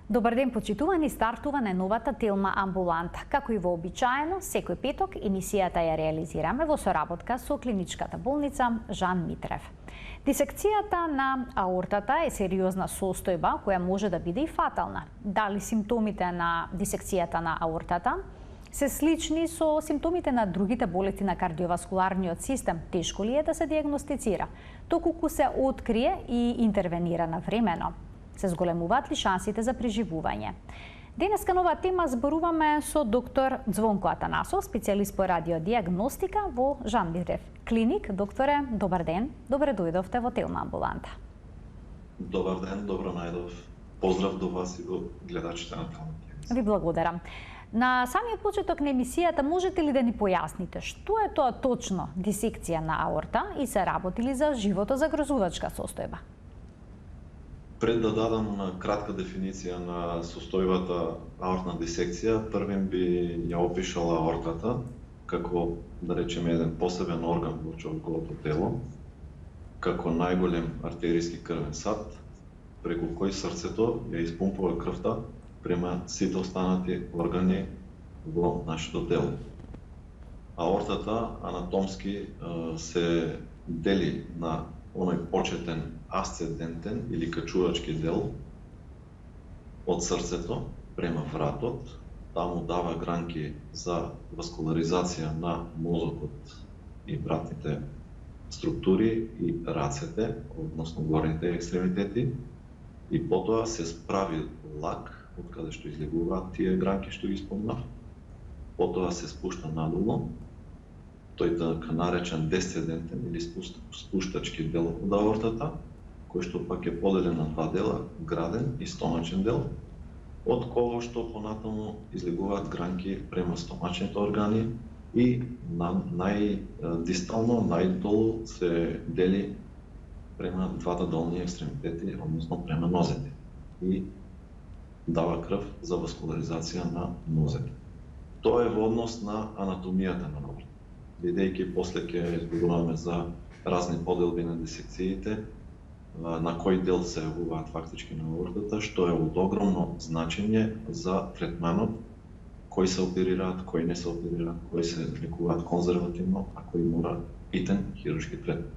Добар ден, почитувани, стартува најновата Телма амбуланта. Како и вообичаено, секој петок емисијата ја реализираме во соработка со клиничката болница Жан Митрев. Дисекцијата на аортата е сериозна состојба која може да биде и фатална. Дали симптомите на дисекцијата на аортата се слични со симптомите на другите болести на кардиоваскуларниот систем, тешко ли е да се диагностицира, доколку се открие и интервенира навремено? Се зголемуваат ли шансите за преживување? Денеска на оваа тема зборуваме со доктор Звонко Атанасов, специјалист по радиодиагностика во Жан Митрев клиник. Докторе, добар ден, добре дојдовте во Телма амбуланта. Добар ден, добро најдов. Поздрав до вас и до гледачите на Телма. Ви благодарам. На самиот почеток на емисијата можете ли да ни појасните што е тоа точно дисекција на аорта и се работи ли за животозагрозувачка состојба? Пред да дадам кратка дефиниција на состојбата аортна дисекција, првен би ја опишал аортата како, да речеме, еден посебен орган во човековото тело, како најголем артериски крвен сад, преку кој срцето ја испумпува крвта према сите останати органи во нашето тело. Аортата анатомски се дели на оној почетен асцендентен или качувачки дел од срцето према вратот, таму дава гранки за васкуларизација на мозокот и вратните структури и рацете, односно горните екстремитети, и потоа се справи лак, од каде што излегуваат тие гранки што ги спомнав, потоа се спушта надолу, тој така наречен десцендентен или спуштачки дел од аортата, кој што пак е поделен на два дела, граден и стомачен дел, од кого што понатаму излегуваат гранки према стомачните органи и најдистално, најдолу се дели према двата долни екстремитети, односно према нозете, и дава крв за васкуларизација на нозете. Тоа е во однос на анатомијата на аортата. Бидејќи после ќе зборуваме за разни поделби на дисекциите, на кој дел се јавуваат фактички на аортата, што е од огромно значење за третманот, кои се оперираат, кои не се оперираат, кои се лекуваат конзервативно, а кои мора итен хируршки третман.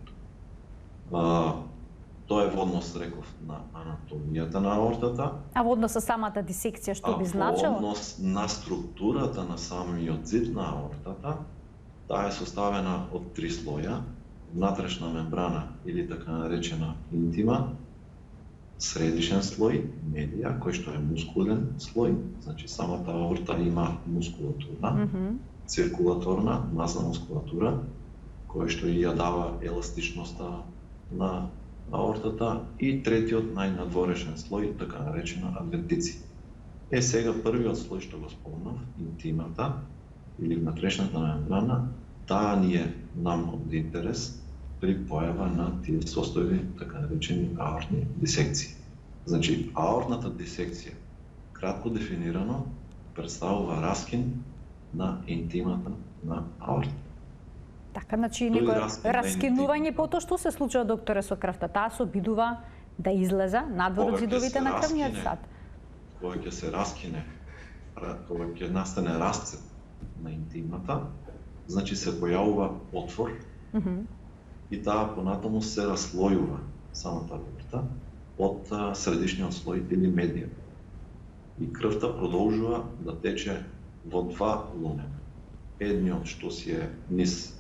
Тоа е во однос, реков, на анатомијата на аортата. А во однос со самата дисекција што би значило? Во однос на структурата на самиот зид на аортата, таа е составена од три слоја: внатрешна мембрана или така наречена интима, средишен слој, медија, кој што е мускулен слој, значи самата аорта има мускулатура, циркулаторна, мазна мускулатура, кој што ја дава еластичноста на аортата, и третиот најнадворешен слој, така наречена адвентиција. Сега првиот слој што го спомнав, интимата или внатрешната мембрана, таа ни е нам од интерес при појава на тие состојби, така наречени аортни дисекции. Значи, аортната дисекција, кратко дефинирано, представува раскин на интимата на аортата. Така, значи некој раскинување по тоа што се случува, докторе, со крвта, таа се обидува да излезе надвор од зидовите на крвниот сад. Кога ќе се раскине, кога ќе настане расцеп на интимата, значи се појавува отвор и таа понатаму се разслојува самата аорта од средишниот слој или медија. И крвта продолжува да тече во два лумена. Едниот што си е низ,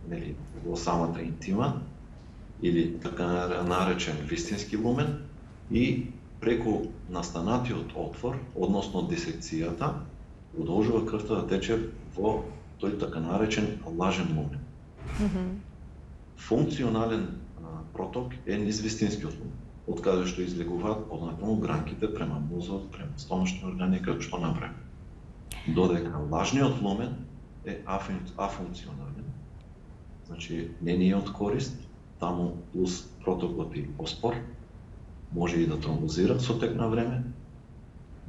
нели, во самата интима, или така наречен вистински лумен, и преку настанатиот отвор, односно дисекцијата, продолжува крвта да тече во тој така наречен лажен лумен. Функционален проток е низ вистинскиот лумен, од каде што излегуваат понатаму гранките према мозок, према стомашни органи, како што направи. Додека лажниот лумен е афункционален, значи не ни е од корист, таму плюс протокот и оспор, може и да тромбозира со тек на време,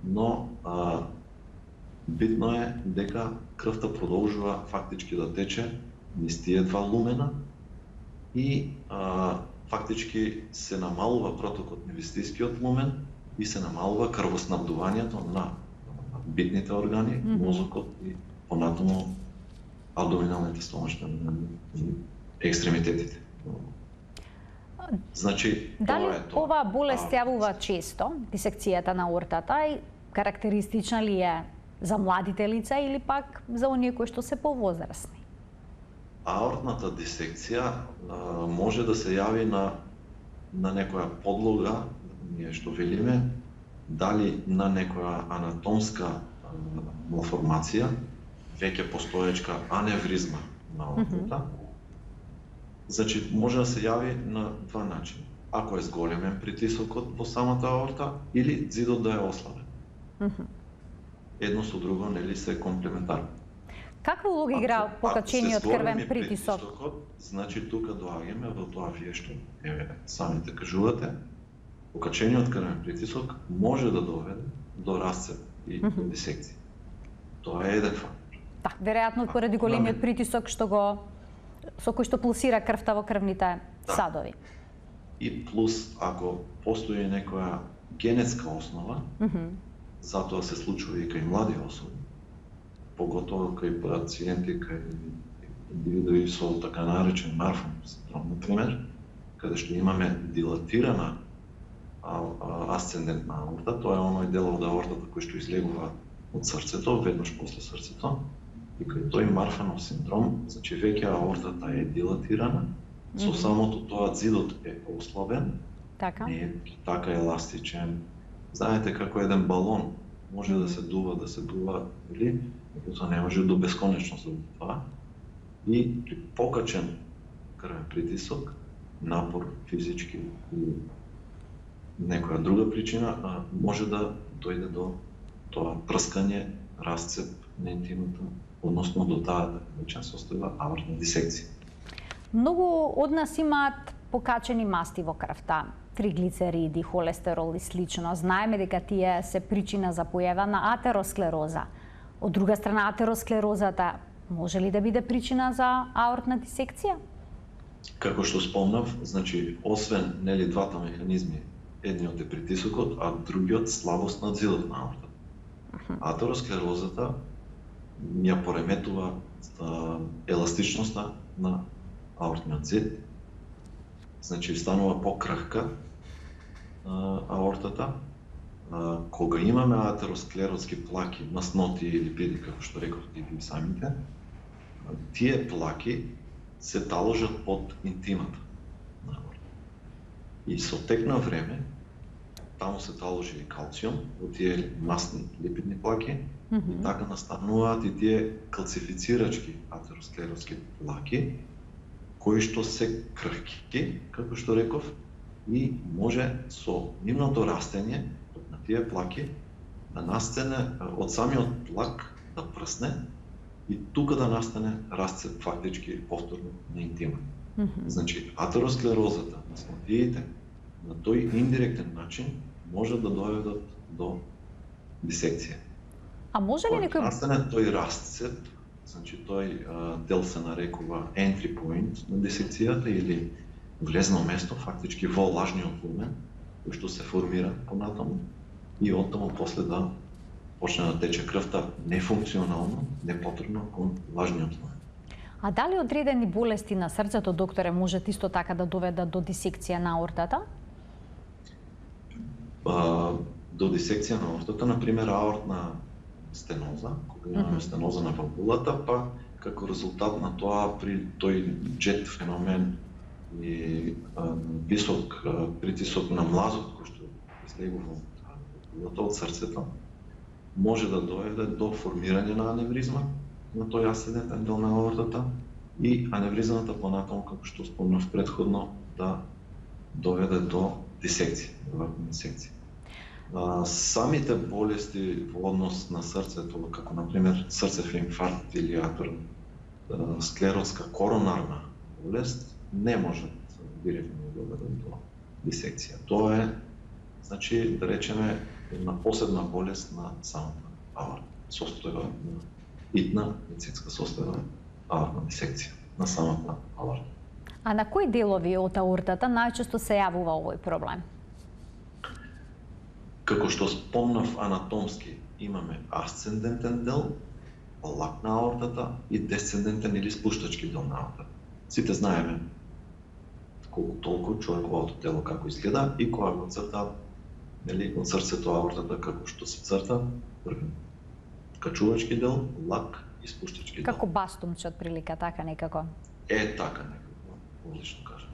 но битно е дека крвта продолжува фактички да тече низ тие два лумена и фактички се намалува протокот на вистинскиот лумен и се намалува крвоснабдувањето на битните органи, мозокот и понатаму абдоминалните стомашни и екстремитетите. Значи, дали тоа е тоа. оваа болест јавува често, дисекцијата на аортата, и карактеристична ли е за младите лица или пак за оние кои што се повозрасни? Аортната дисекција може да се јави на некоја подлога, ние што велиме, дали на некоја анатомска малформација, веќе постоечка аневризма на аортата. Значи, може да се јави на два начина. Ако е зголемен притисокот во самата аорта или ѕидот да е ослабен. Едно со друго, нели, се комплементарно. Каква улога игра покачениот крвен притисок? Значи, тука доаѓаме во тоа вие што самите кажувате, покачениот крвен притисок може да доведе до расцеп и до дисекција. Тоа е еден фактор. Да, веројатно поради големиот притисок со кој што пулсира крвта во крвните садови. И плюс, ако постои некоја генетска основа, затоа се случува и кај млади особи, поготово кај пациенти, кај индивидуи со така наречен Марфан синдром, например, каде што имаме дилатирана асцендентна аорта, тоа е оној дел од аортата кој што излегува од срцето, веднаш после срцето, и кај тој Марфанов синдром, значи веќе аортата е дилатирана, со самото тоа ѕидот е ослабен, не е така еластичен. Знаете како еден балон може да се дува, или меѓутоа не може до бесконечност да това. И при покачен крвен притисок, напор физички или некоја друга причина, може да дојде до тоа прскање, расцеп на интимата, односно до таа вечен состојба аортна дисекција. Многу од нас имаат покачени масти во крвта, триглицериди, холестерол и слично. Знаеме дека тие се причина за појава на атеросклероза. Од друга страна, атеросклерозата може ли да биде причина за аортна дисекција? Како што спомнав, значи освен нели двата механизми, едниот е притисокот, а другиот слабост на ѕидот на аортата. Атеросклерозата ја пореметува еластичноста на аортниот ѕид. Значи станува покрхка аортата. Кога имаме атеросклерозски плаки, масноти или липиди, како што рековте и ви самите, тие плаки се таложат под интимата на аортата. И со тек на време, таму се таложи и калциум во тие масни липидни плаки, и така настануваат и тие калцифицирачки атеросклерозски плаки, кои што се крхки, како што реков, и може со нивното растење на тие плаки да настане од самиот плак да прсне и тука да настане расцеп фактички повторно на интима. Значи, атеросклерозата, маснотиите, на тој индиректен начин може да доведат до дисекција. А може ли некој настане тој расцеп, значи тој дел се нарекува entry point на дисекцијата или влезно место фактички во лажниот лумен, кој што се формира понатаму и оттаму после да почне да тече крвта нефункционално, непотребно кон лажниот лумен. А дали одредени болести на срцето, докторе, можат исто така да доведат до дисекција на аортата? До дисекција на аортата, например, аортна стеноза, кога имаме стеноза на валвулата, па како резултат на тоа при тој джет феномен и висок притисок на млазот кој што излегува од срцето, може да доведе до формирање на аневризма на тој асцендентен дел на аортата и аневризмата понатаму, како што спомнав претходно, да доведе до дисекција, дисекција. Самите болести во однос на срцето, како например срцев инфаркт или атеросклерозска коронарна болест, не можат директно да доведат до дисекција. Тоа е, значи, да речеме, една посебна болест на самата аорта, состојба на итна медицинска состојба аортна дисекција на самата аорта. А на кои делови од аортата најчесто се јавува овој проблем? Како што спомнав анатомски, имаме асцендентен дел, лак на аортата и десцендентен или спуштачки дел на аортата. Сите знаеме колку толку човековото тело како изгледа и кога го црта, нели, од срцето аортата како што се црта, први качувачки дел, лак и спуштачки дел. Како бастумче од прилика, така некако. Така некако, одлично кажа.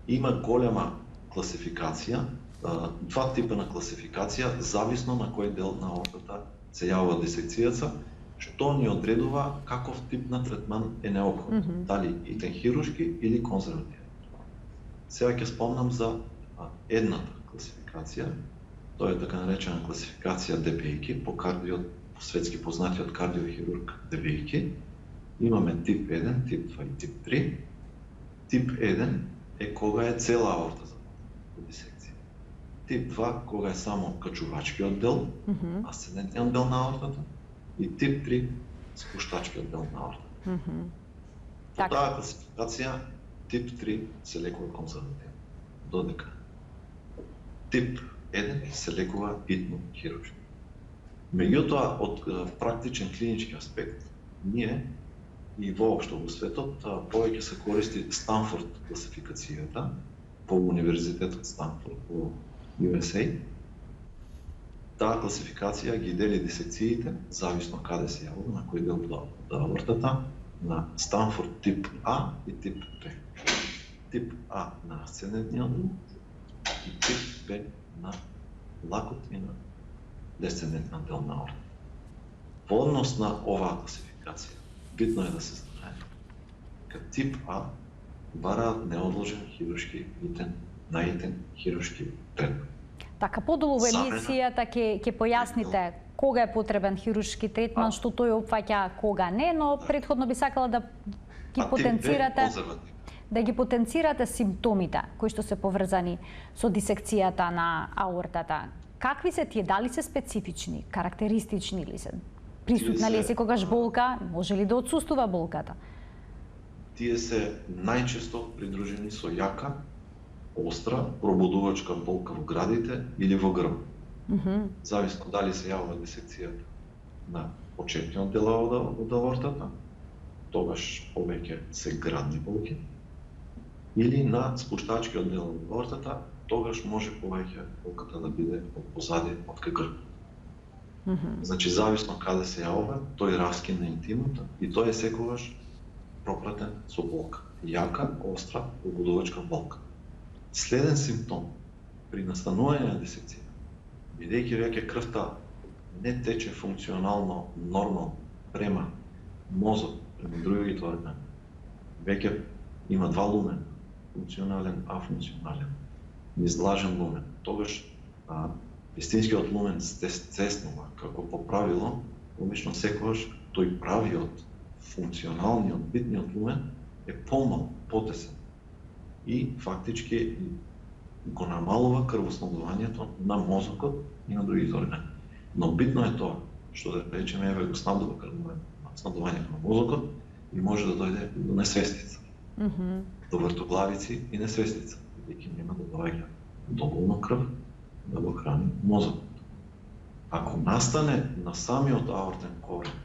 Има голема класификација, два типа на класификација, зависно на кој дел на аортата се јавува дисекцијата, што ни одредува каков тип на третман е необходен, дали итен хируршки или конзервативен. Сега ќе спомнам за едната класификација, тоа е така наречена класификација Дебејки, по светски познатиот кардиохирург Дебејки. Имаме тип 1, тип 2 и тип 3. Тип 1 е кога е цела аорта за дисекција. Тип 2 кога е само качувачкиот дел, асцендентниот дел на аортата, и тип 3 спуштачкиот дел на аортата. По таа класификација тип 3 се лекува конзервативно, додека тип 1 се лекува итно хируршки. Меѓутоа, од практичен клинички аспект, ние и воопшто во светот повеќе се користи Станфорд класификацијата по Универзитетот Станфорд во USA. Таа класификација ги дели дисекциите зависно каде се јавува, на кој дел од аортата, на Станфорд тип А и тип Б. Тип А на асцендентниот дел и тип Б на лакот и на десцендентниот дел на аортата. Во однос на оваа класификација, битно е да се знае дека тип А бараат неодложен хируршки наитен хируршки третман. Така, подолу во емисијата ќе појасните кога е потребен хируршки третман, што тој опфаќа, кога не, но претходно би сакала да ги потенцирате симптомите кои што се поврзани со дисекцијата на аортата. Какви се тие? Дали се специфични, карактеристични ли се? Присутна ли е секогаш болка? Може ли да отсуствува болката? Тие се најчесто придружени со јака, остра, пробудувачка болка во градите или во грб. Зависно дали се јавува дисекцијата на почетниот дел од аортата, тогаш повеќе се градни болки, или на спуштачкиот дел од аортата, тогаш може повеќе болката да биде од позади, од кај грб. Значи, зависно каде се јавува, тој раскин на интимата и тој е секогаш пропратен со болка. Јака, остра, пробудувачка болка. Следен симптом при настанување на дисекција, бидејќи веќе крвта не тече функционално, нормално према мозок, према другите органи, веќе има два лумена, функционален, афункционален, излажен лумен. Тогаш вистинскиот лумен стеснува, како по правило, обично секогаш тој правиот, функционалниот, битниот лумен е помал, потесен и фактички го намалува крвоснабдувањето на мозокот и на другите органи. Но битно е тоа, што да речеме, еве го снабдува снабдувањето на мозокот и може да дојде до несвестица, до вртоглавици и несвестица, бидејќи нема да доаѓа доволно крв да го храни мозокот. Ако настане на самиот аортен корен,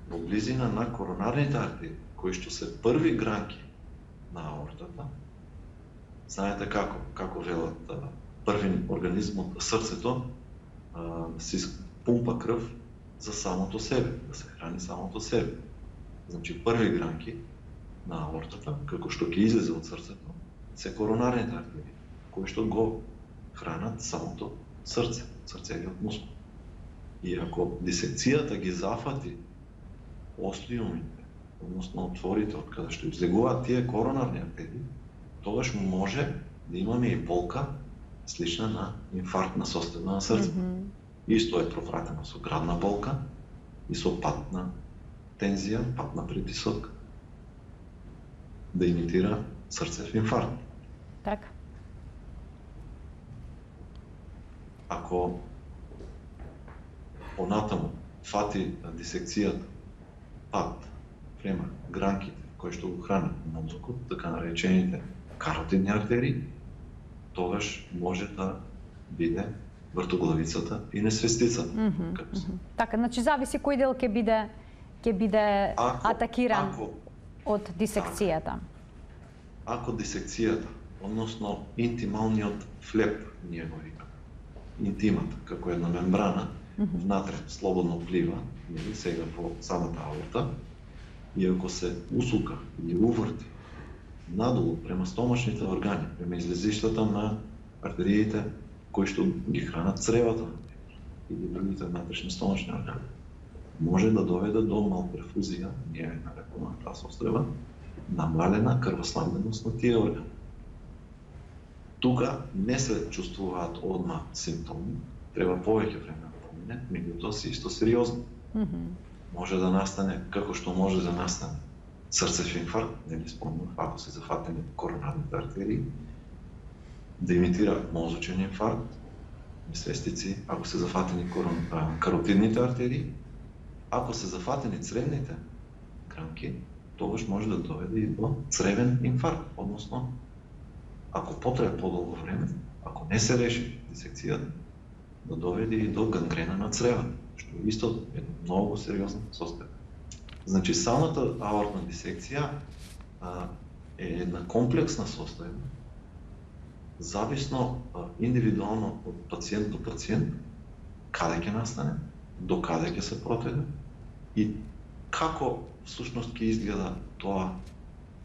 во близина на коронарните артерии, кои што се први гранки на аортата, знаете како велат, први организмот, срцето, си пумпа крв за самото себе, да се храни самото себе. Значи, први гранки на аортата, како што ќе излезе од срцето, се коронарните артерии, кои што го хранат самото срце, срцевиот мускул. И ако дисекцијата ги зафати остриумите, односно отворите од каде што излегуваат тие коронарни артерии, тогаш може да имаме и болка слична на инфарктна состојба на срцето. Исто е пропратено со градна болка и со патна тензија, патна притисок, да имитира срцев инфаркт. Така. Ако понатаму фати дисекцијата пат према гранките кои што го хранат мозокот, така наречените каротидни артерии, тогаш може да биде вртоглавицата и несвестицата. Така, значи зависи кој дел ќе биде атакиран од дисекцијата. Ако дисекцијата, односно интималниот флеп, ние го викаме, интимата, како една мембрана, внатре слободно плива, сега по самата аорта, и ако се усука или уврти надолу према стомашните органи, према излезиштата на артериите, кои што ги хранат цревата или другите внатрешни стомашни органи, може да доведе до малперфузија, ние нарекуваме таа состојба, намалена крвоснабденост на тие органи. Тука не се чувствуваат одма симптоми, треба повеќе време да помине, меѓутоа се исто сериозно. Може да настане, како што може да настане срцев инфаркт, нели спомнав, ако се зафатени коронарните артерии, да имитира мозочен инфаркт, несвестици, ако се зафатени каротидните артерии, ако се зафатени цревните гранки, тогаш може да доведе и до цревен инфаркт, односно, ако потрае подолго време, ако не се реши дисекцијата, да доведе и до гангрена на црева, што исто е многу сериозна состојба. Значи, самата аортна дисекција е една комплексна состојба, зависно индивидуално од пациент до пациент, каде ќе настане, до каде ќе се протега и како всушност ќе изгледа тоа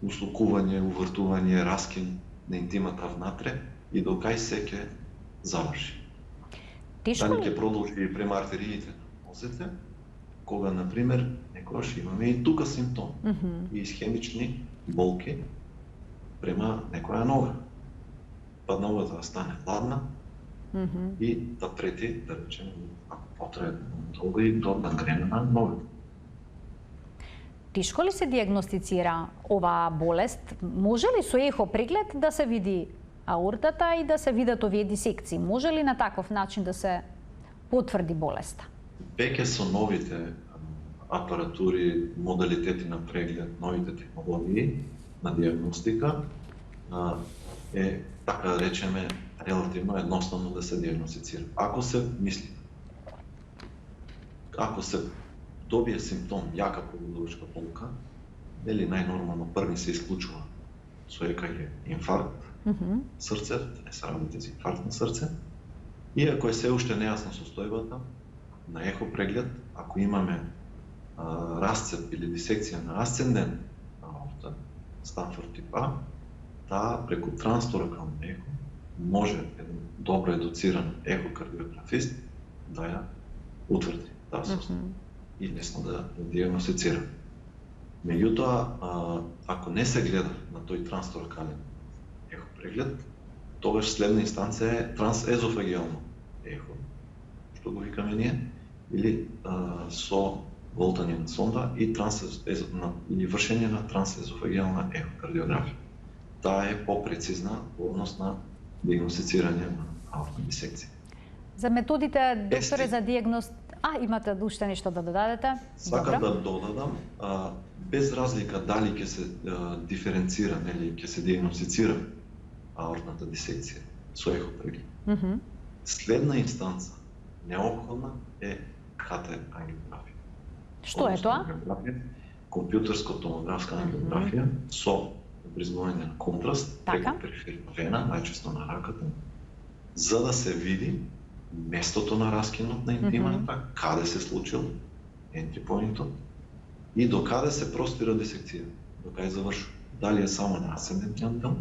усукување, увртување, раскин на интимата внатре и до кај се ќе заврши. Дали ќе продолжи и према артериите на нозете, кога, например, некогаш имаме и тука симптом, и исхемични болки према некоја нога. Па ногата да стане ладна и да трети, да речеме, ако потрае долго и до гангрена на ногата. Тешко ли се диагностицира оваа болест? Може ли со ехо преглед да се види аортата и да се видат овие дисекции? Може ли на таков начин да се потврди болеста? Веќе со новите апаратури, модалитети на преглед, новите технологии на диагностика, е, така да речеме, релативно едноставно да се диагностицира. Ако се мисли, ако се добие симптом јака пробудувачка болка, нели најнормално први се исклучува со ЕКГ инфаркт срце, не се работи за инфаркт на срце, и ако е се уште нејасна состојбата, на ехо преглед, ако имаме расцеп или дисекција на асцендент аорта, Станфорд тип А, таа преку трансторакално ехо може еден добро едуциран ехокардиографист да ја утврди таа состојба и лесно да диагностицира. Меѓутоа, ако не се гледа на тој трансторакален ехопреглед, тогаш следна инстанција е трансезофагиално ехо, што го викаме ние, или со волтање на сонда и или вршење на трансезофагиална ехокардиографија. Таа е попрецизна во однос на диагностицирање на аортна дисекција. За методите, докторе, за диагност... имате уште нешто да додадете? Сакам да додадам, без разлика дали ќе се диференцира, нели ќе се диагностицира аортната дисекција со ехопреглед. Следна инстанца неопходна е КТ ангиографија. Што е тоа? Компјутерско-томографска ангиографија со обризување на контраст преку периферна вена, најчесто на раката, за да се види местото на раскинот на интимата, каде се случил ентрипоинтот и до каде се простира дисекција, до каде завршува. Дали е само на асцендентниот дел,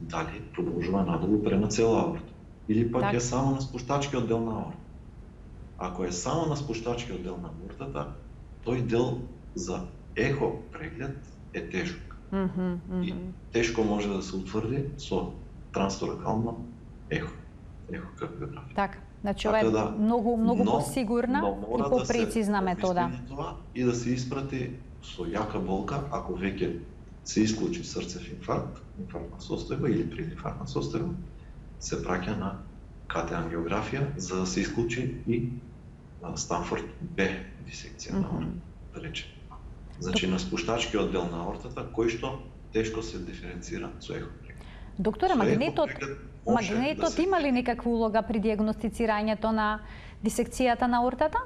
дали продолжува надолу према цела аорта, или пак е само на спуштачкиот дел на аорта. Ако е само на спуштачкиот дел на аортата, тој дел за ехо преглед е тежок. И тешко може да се утврди со трансторакално ехокардиографија. Така, значи ова е многу посигурна и попрецизна метода. И да се испрати со јака болка, ако веќе се исклучи срцев инфаркт, инфарктна состојба или прединфарктна состојба, се праќа на КТ ангиографија за да се исклучи и Станфорд Б дисекција на аортата, да речем. Значи на спуштачкиот дел на аортата, кој што тешко се диференцира со ехопреглед. Докторе, магнетот има ли некаква улога при диагностицирањето на дисекцијата на аортата?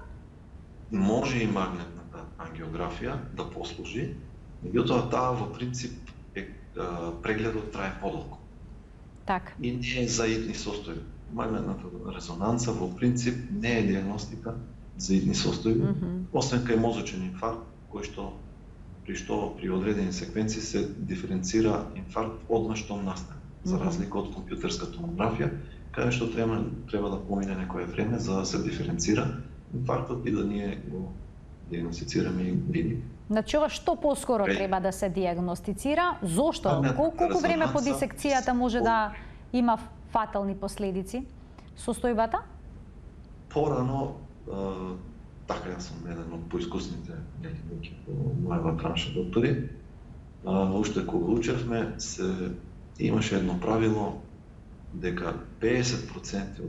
Може и магнетната ангиографија да послужи, меѓутоа таа во принцип прегледот трае подолго. Так. И не е за идни состојби. Магнетната резонанца во принцип не е диагностика за идни состојби, освен кај мозочен инфаркт, при одредени секвенции се диференцира инфаркт одмah штом настане, за разлика од компјутерска томографија, каде што треба да помине некое време за да се диференцира инфарктот и да ние го диагностицираме и видиме. Значи, ова што поскоро треба да се диагностицира? Зошто? Колку време по дисекцијата може да има фатални последици состојбата? Порано, така јас сум еден од поискусните луѓе во мојава бранша доктори, уште кога учевме, имаше едно правило дека 50%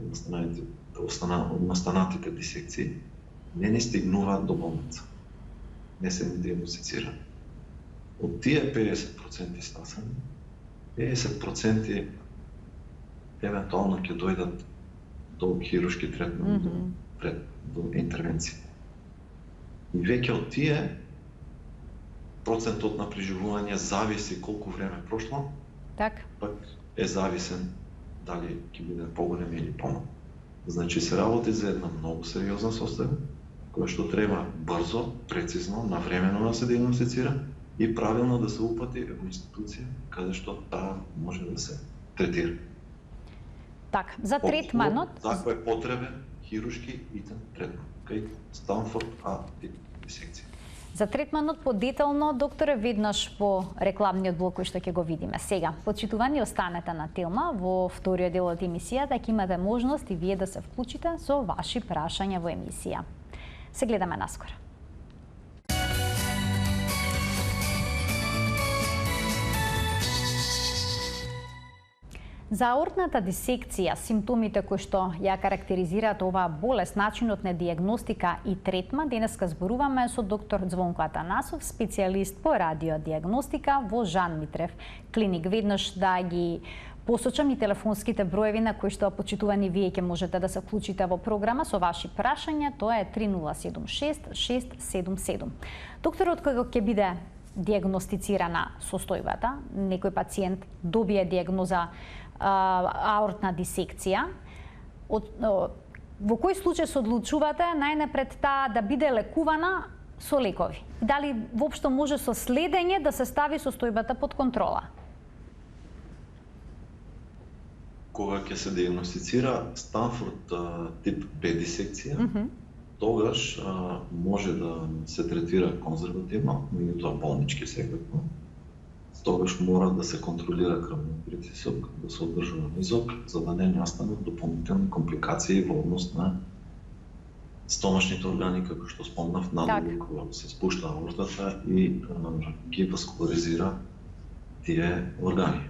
од настанатите дисекции не стигнуваат до болница. Не се диагностицира. Од тие 50% стасани, 50% евентуално ќе дојдат до хируршки третмент, до интервенција. И веќе од тие процентот на преживување зависи колку време прошло, пак е зависен дали ќе биде поголем или помал. Значи се работи за една многу сериозна состојба, која што треба брзо, прецизно, навремено да се диагностицира и правилно да се упати во институција каде што таа може да се третира. Так, за третманот... Ако е потребен хируршки итен третман, кај Станфорд тип дисекција. За третманот подетално, докторе, веднаш по рекламниот блок кој што ќе го видиме. Сега, почитувани останете на Телма, во вториот дел од емисијата ќе имате можност и вие да се вклучите со ваши прашања во емисија. Се гледаме наскоро. За аортната дисекција, симптомите кои што ја карактеризираат оваа болест, начинот на диагностика и третман, денеска зборуваме со доктор Звонко Атанасов, специјалист по радиодиагностика во Жан Митрев клиник. Веднаш да ги посочам и телефонските броеви на кои што почитувани вие ќе можете да се вклучите во програма со ваши прашања, тоа е 3076 677. Докторот кога ќе биде диагностицирана состојбата, некој пациент добие диагноза аортна дисекција, во кој случај се одлучувате најнапред таа да биде лекувана со лекови? Дали воопшто може со следење да се стави состојбата под контрола? Кога ќе се диагностицира Станфорд тип Б дисекција, тогаш може да се третира конзервативно, меѓутоа болнички секако. Тогаш мора да се контролира крвниот притисок, да се одржува низок, за да не настанат дополнителни компликации во однос на стомашните органи, како што спомнав, надолу кога се спушта аортата и ги васкуларизира тие органи.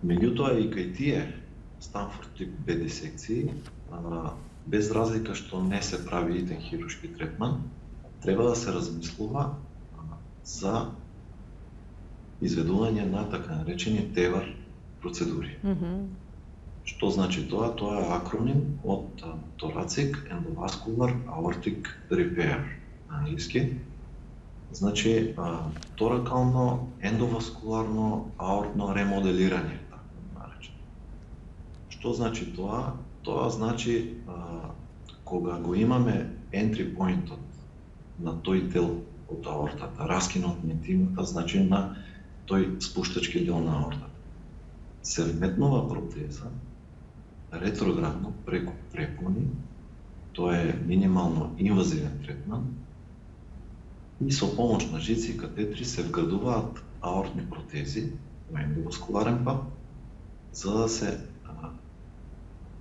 Меѓутоа и кај тие Станфорд тип Б дисекции, без разлика што не се прави итен хируршки третман, треба да се размислува за изведување на така наречени ТЕВАР процедури. Што значи тоа? Тоа е акроним од Thoracic Endovascular Aortic Repair на англиски. Значи торакално ендоваскуларно аортно ремоделирање, така наречено. Што значи тоа? Тоа значи кога го имаме entry point-от на тој дел од аортата, раскинот на интимата, значи на тој спуштачки дел на аортата. Се вметнува протеза ретроградно преку препони, тоа е минимално инвазивен третман, и со помош на жици и катетри се вградуваат аортни протези во ендоваскуларен пат, за да се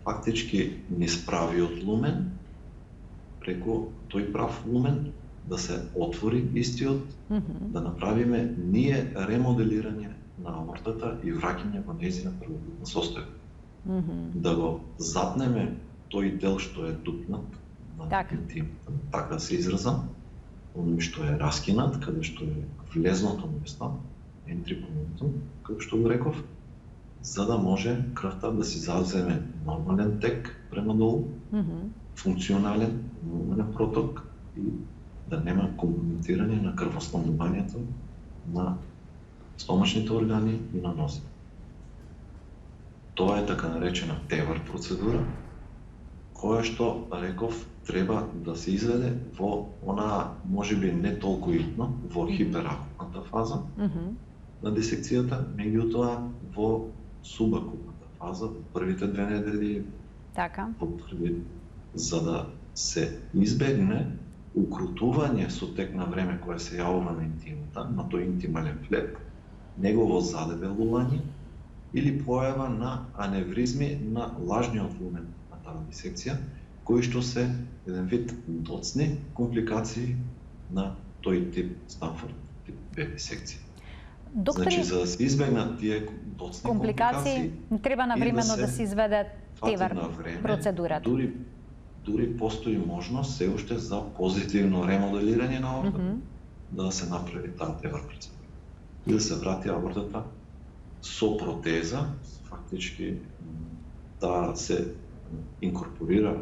фактички низ правиот лумен, преку тој прав лумен, да се отвори истиот, да направиме ние ремоделирање на аортата и враќање во нејзина првобитна состојба. Да го запнеме тој дел што е дупнат на интимата, така да се изразам, оној што е раскинат, каде што е влезното место, ентрикоментум, како што го реков, за да може крвта да си заземе нормален тек према долу, функционален, нормален проток и да нема компрометирање на крвоснабдувањето на стомачните органи и на нозите. Тоа е така наречена ТЕВР процедура, која што, реков, треба да се изведе во онаа, можеби не толку итно, во хиперакутната фаза на дисекцијата, меѓутоа во субакутната фаза, во првите 2 недели, за да се избегне укрутување со тек на време кое се јавува на интимата, на тој интимален флеп, негово задебелување или појава на аневризми на лажниот лумен на таа дисекција, кои што се еден вид доцни компликации на тој тип Станфорд тип Б дисекција. Значи, за да се избегнат тие доцни компликации, треба навремено да се изведе ТЕВР процедурата. Дури постои можност се уште за позитивно ремоделирање на аортата, да се направи таа ТЕВР процедура. И да се врати аортата со протеза, фактички да се инкорпорира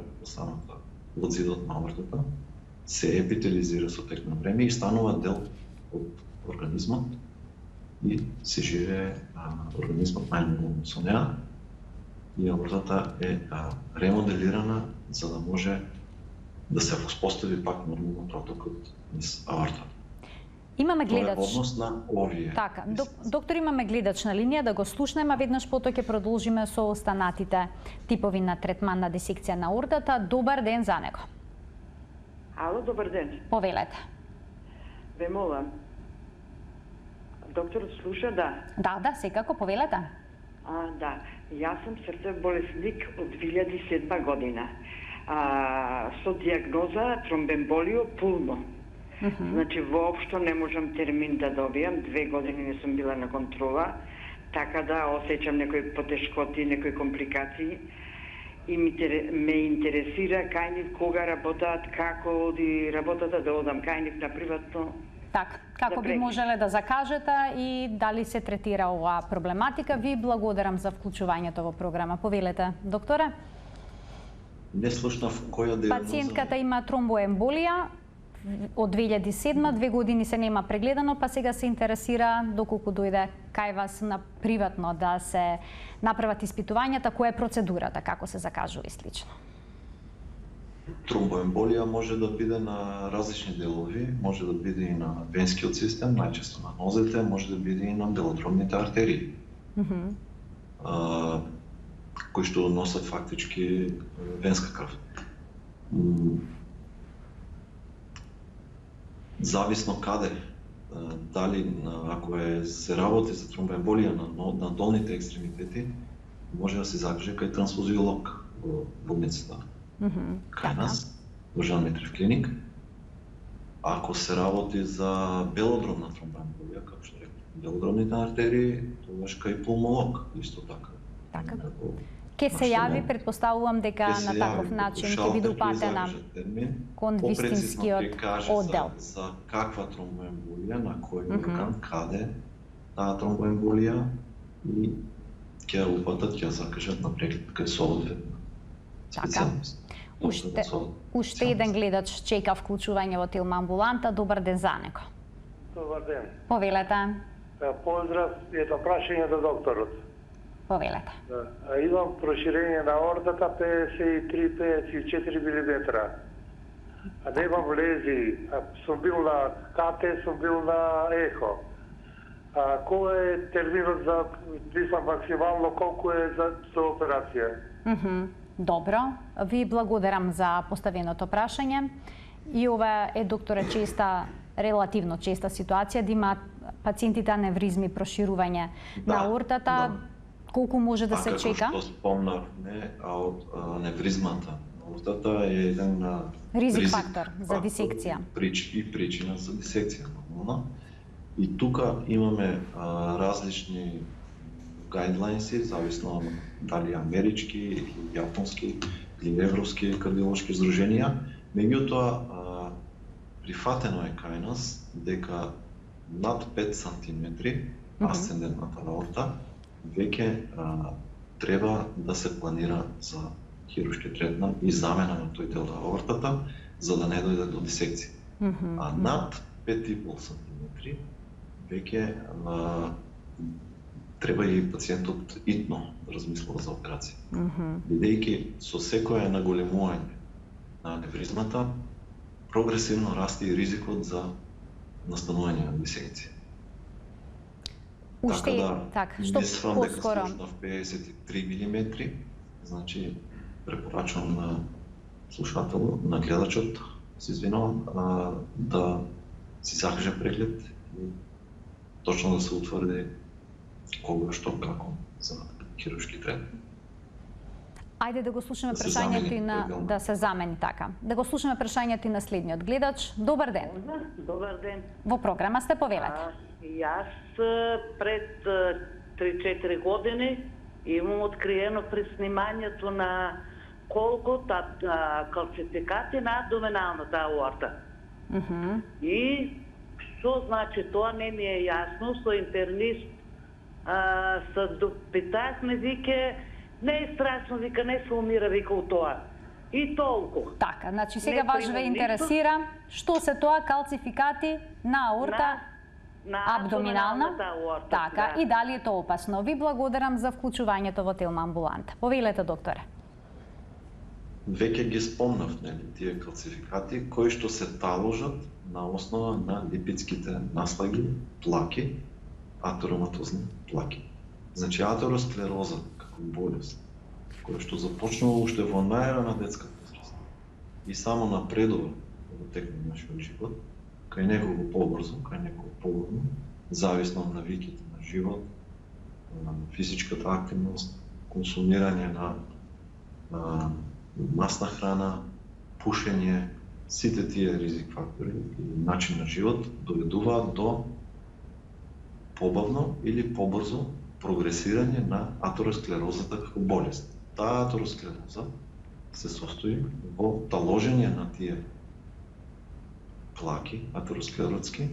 во зидот на аортата, се епителизира со тек на време и станува дел од организмот и се живее организмот најмногу со неа. И аортата е ремоделирана за да може да се воспостави пак нормално протокот низ аортата. Имаме гледач. Тоа е однос на овие. Така, доктор, имаме гледач на линија, да го слушнеме, веднаш потоа ќе продолжиме со останатите типови на третман на дисекција на аортата. Добар ден за него. Ало, добар ден. Повелете. Ве молам. Докторот слуша, да? Да, секако, повелете. Да. Јас сум срцев болесник од 2007 година. Со диагноза тромбемболио пулмо. Значи, воопшто не можам термин да добијам, 2 години не сум била на контрола, така да осеќам некои потешкоти, некои компликации и ме интересира кај нив кога работаат, како оди работата, да одам кај нив на приватно. Така, како би можеле да закажете и дали се третира оваа проблематика? Ви благодарам за вклучувањето во програма. Повелете, докторе. Не слушнав која диагноза. Пациентката има тромбоемболија од 2007, 2 години се нема прегледано, па сега се интересира доколку дојде кај вас на приватно да се направат испитувањата, која е процедурата, како се закажува и слично. Тромбоемболија може да биде на различни делови, може да биде и на венскиот систем, најчесто на нозете, може да биде и на белодробните артерии, кои што носат фактички венска крв. Зависно каде, дали ако се работи за тромбоемболија на долните екстремитети, може да се закаже кај трансфузиолог во болницата. Кај нас, во Жан Митрев клиник. Ако се работи за белодробна тромбоемболија, како што реков, белодробните артерии, тогаш кај пулмолог, исто така. Така. Ке се јави, предпоставувам дека на таков начин ќе биде упатена кон вистинскиот оддел. За каква тромбоемболија, на кој орган, каде таа тромбоемболија и ќе упатат, ќе закажат на преглед кај соодветна специјалност. Уште еден гледач чека вклучување во Телма амбуланта. Добар ден за него. Добар ден. Повелете. Поздрав, едно прашање до докторот. Повелете. Имам проширење на аортата 53-54 мм. А немам лези. Сум бил на КТ, сум бил на ехо. Кој е терминот за, мислам, максимално колку е за операција? Добро, ви благодарам за поставеното прашање. И ова е, докторе, релативно честа ситуација да имаат пациентите аневризми, проширување на аортата. Колку може да се чека? Како што спомнавме, од аневризмата на аортата е еден ризик фактор за дисекција. И причина за дисекција, нормално. И тука имаме различни гайдлайнси, зависно дали амерички, или јапонски, или европски кардиолошки здруженија. Меѓутоа, прифатено е кај нас дека над 5 сантиметри асцендентната аорта, веќе треба да се планира за хируршки третман и замена на тој дел на аортата, за да не дојде до дисекција. А над 5,5 см веќе треба и пациентот итно да размислува за операција. Бидејќи со секое наголемување на аневризмата, прогресивно расте и ризикот за настанување на дисекција. Уште што поскоро 53 мм, значи препорачувам на слушателот, на гледачот, се извинувам, да си закаже преглед и точно да се утврди кога, што, како за хируршки третман. Ајде да го слушаме прашањето и на да се замени така. Да го слушаме прашањето и на следниот гледач. Добар ден. Добар ден. Во програма сте, повелете. Јас пред 3-4 години имам откриено при снимањето на колкото калцификати на абдоминалната аорта. И што значи тоа не ми е јасно, со интернист се допитавме, вика, не е страшно, вика, не се умира, вика, от тоа. И толку. Така, значи сега ваш ве интересира што се тоа калцификати на аорта на абдоминална аорта. Така, и дали е тоа опасно? Ви благодарам за вклучувањето во Телма амбуланта. Повелете, докторе. Веќе ги спомнав, нели, тие калцификати кои што се таложат на основа на липидските наслаги, плаки, атероматозни плаки. Значи атеросклероза како болест, која што започнува уште во најрана детска возраст и само напредува во тек на нашиот живот, кај некого побрзо, кај некого поволно, зависно од навиките на живот, на физичката активност, консумирање на масна храна, пушење, сите тие ризик фактори и начин на живот доведуваат до побавно или побрзо прогресирање на атеросклерозата како болест. Таа атеросклероза се состои во таложење на тие плаки, атеросклеротски,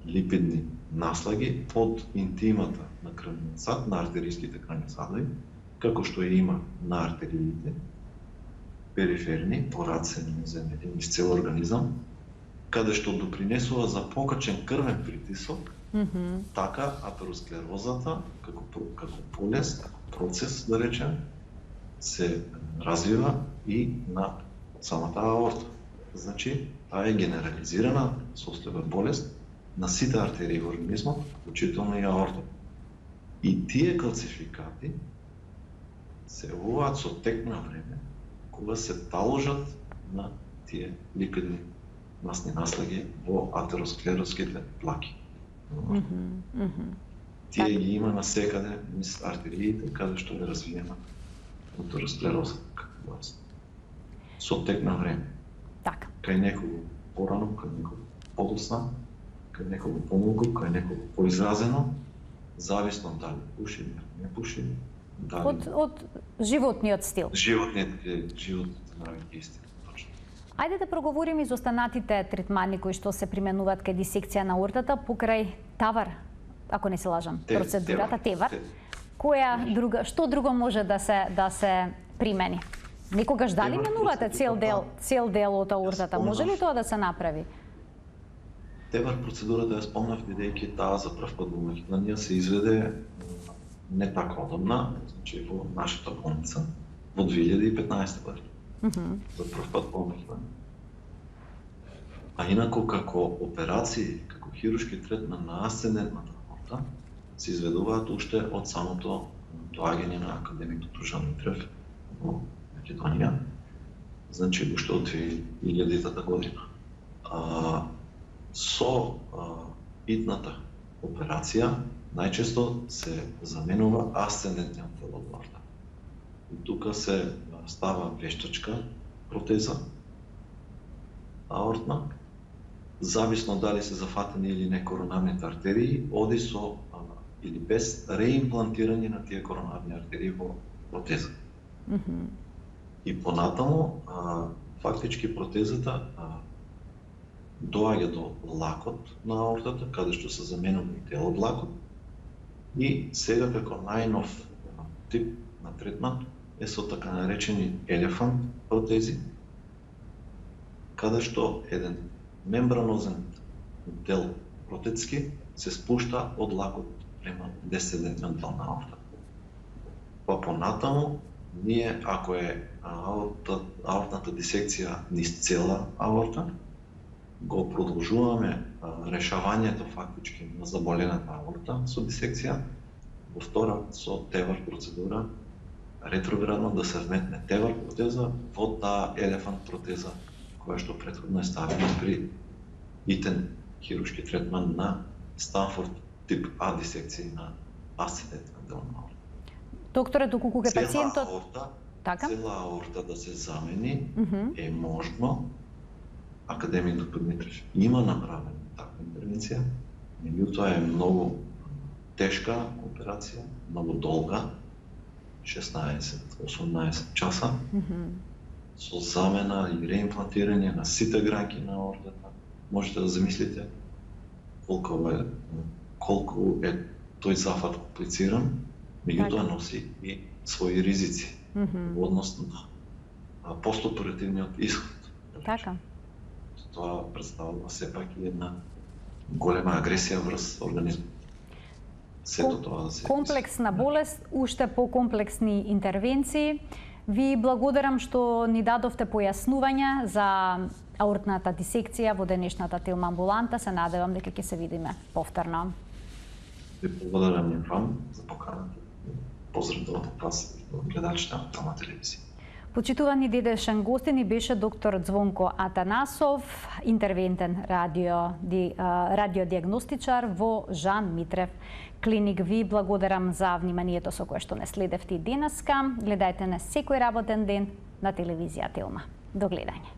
липидни наслаги под интимата на крвниот сад, на артериските крвни садови, како што има на артериите, периферни, порацени, земени, из цел организам, каде што допринесува за покачен крвен притисок, така атеросклерозата, како болест, како процес, да речем, се развива и на самата аорта. Значи, таа е генерализирана состојба болест на сите артерии во организмот, вклучително и аорта. И тие калцификати се јавуваат со тек на време, кога се таложат на тие липидни масни наслаги во атеросклеротските плаки. Тие ги има насекаде низ артериите, каде што е развиена атеросклероза како болест. Со тек на време. Така. Кај некого порано, кај некого подоцна, кај некого помалку, кај некого поизразено, зависно дали пуши или не пуши. Од животниот стил. Животните навики истина, точно. Ајде да проговориме за останатите третмани кои што се применуваат кај дисекција на аортата покрај тавар, ако не се лажам, процедурата тевар. Што друго може да се примени? Некогаш дали менувате цел дел од аортата? Може ли тоа да се направи? Тевар процедурата ја спомнав, бидејќи таа за прв пат во Македонија се изведе не така одамна, значи во нашата болница, во 2015 година. За прв пат во Македонија. А инаку како операции, како хируршки третман на асцендентната аорта, се изведуваат уште од самото доаѓање на академик доктор Жан Митрев во Македонија, значи уште од 2000 година. Со итната операција најчесто се заменува асцендентниот дел од аорта. И тука се става вештачка протеза аортна, зависно дали се зафатени или не коронарните артерии, оди со или без реимплантирање на тие коронарни артерии во протеза. И понатаму, фактички протезата доаѓа до лакот на аортата, каде што се заменува и дел од лакот, И сега како најнов тип на третман е со така наречени елефант протези, каде што еден мембранозен дел протетски се спушта од лакот према десцендентална аорта. Па понатаму, ние ако е аортната дисекција низ цела аорта, го продолжуваме решавањето фактички на заболената аорта со дисекција, во втора со тевар процедура, ретроградно да се вметне тевар протеза во таа елефант протеза, која што претходно е ставена при итен хируршки третман на Станфорд тип А дисекција на асцендентна делна аорта. Докторе, доколку е пациентот... Цела аорта да се замени е можно. Академик доктор Митрев има направена таква интервенција, меѓутоа е многу тешка операција, многу долга, 16-18 часа, со замена и реимплантирање на сите гранки на аортата. Можете да замислите колку е тој зафат комплициран, меѓутоа носи и своји ризици во однос на постоперативниот исход. Така. Тоа представува сепак и една голема агресија врз организмот. Сето тоа да се... Комплексна болест, уште по-комплексни интервенции. Ви благодарам што ни дадовте појаснувања за аортната дисекција во денешната Телма амбуланта. Се надевам дека ќе се видиме повторно. Ви благодарам и вам за поканата. Поздрав до вас и до гледачите на Телма телевизија. Почитувани денешен гостин ни беше доктор Звонко Атанасов, интервентен радиодиагностичар во Жан Митрев клиник. Ви благодарам за вниманието со кое што не следевте и денеска. Гледајте на секој работен ден на телевизија Телма. До гледање.